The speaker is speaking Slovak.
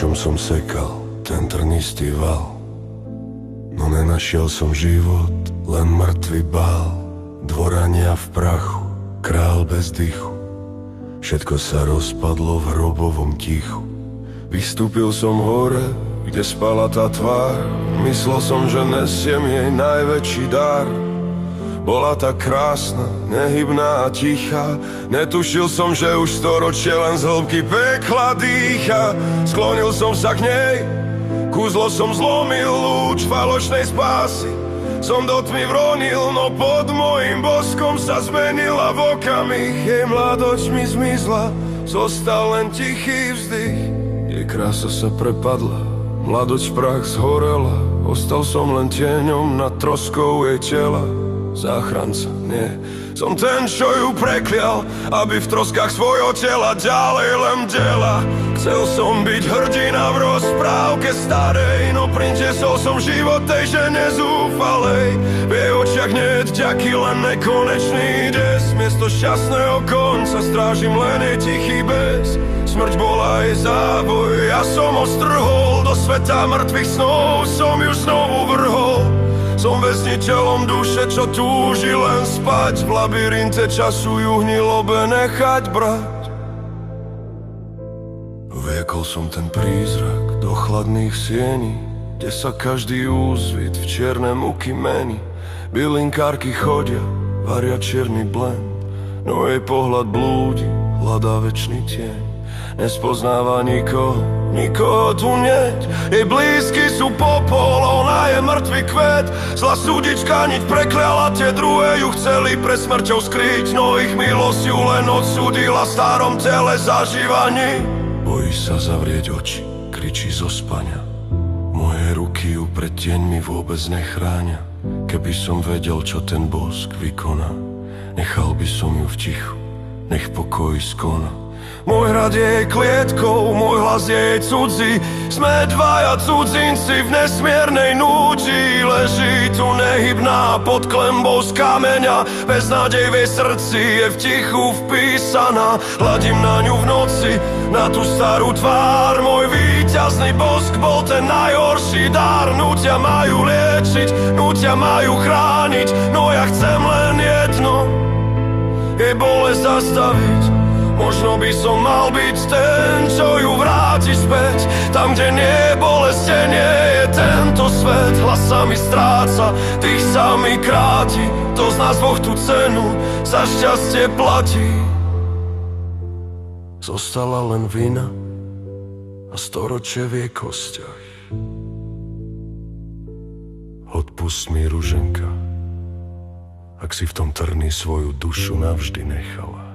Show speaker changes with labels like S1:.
S1: čom som sekal ten trnistý val. No nenašiel som život, len mŕtvy bál. Dvorania v prachu, král bez dychu. Všetko sa rozpadlo v hrobovom tichu. Vystúpil som hore, kde spala tá tvár. Myslel som, že nesiem jej najväčší dar. Bola tak krásna, nehybná a tichá. Netušil som, že už storočie len z hĺbky pekla dýcha. Sklonil som sa k nej, kúzlo som zlomil, lúč falošnej spásy som do tmy vronil, no pod mojím boskom sa zmenila v okamih. Jej mladosť mi zmizla, zostal len tichý vzdych. Jej krása sa prepadla, mladosť prach zhorela. Ostal som len tieňom nad troskou jej tela. Záchranca, nie, som ten, čo ju preklial, aby v troskách svojho tela ďalej len dela. Chcel som byť hrdina v rozprávke starej, no priniesol som život tej žene zúfalej. V jej očiach niet vďaky, len nekonečný des. Miesto šťastného konca strážim len jej tichý bes. Smrť bola jej záboj, ja som ho strhol. Do sveta mŕtvych snov som ju znovu vrhol. Som väzniteľom duše, čo túži len spať. V labyrinte času ju hnilobe nechať brať. Viekol som ten prízrak do chladných siení, kde sa každý úsvit v čierne muky mení. Bylinkárky chodia, varia čierny blend, no jej pohľad blúdi, hľadá večný tieň. Nespoznáva nikoho, nikoho tu nieť. Jej blízky sú popol, ona je mŕtvy kvet. Zlá súdička niť prekliala, tie druhé ju chceli pre smrťou skryť. No ich milosť ju len odsúdila v starom tele zažívaní. Bojí sa zavrieť oči, kričí zo spania. Moje ruky ju pred tieňmi vôbec nechránia. Keby som vedel, čo ten bosk vykoná, nechal by som ju v tichu, nech pokoj skoná. Môj hrad je jej klietkou, môj hlas je jej cudzí. Sme dvaja cudzinci v nesmiernej núdzi. Leží tu nehybná pod klembou z kameňa. Beznádej v jej srdci je v tichu vpísaná. Hladím na ňu v noci, na tú starú tvár. Môj víťazný bosk bol ten najhorší dar. Nútia majú liečiť, nútia majú chrániť, no ja chcem len jedno, jej bolesť zastaviť. Možno by som mal byť ten, čo ju vráti späť. Tam, kde nie je bolesť, nie je tento svet. Hlas sa mi stráca, tých sa mi kráti. To z nás dvoch tú cenu za šťastie platí. Zostala len vina a storočie v jej kostiach. Odpust mi, ruženka, ak si v tom trni svoju dušu navždy nechala.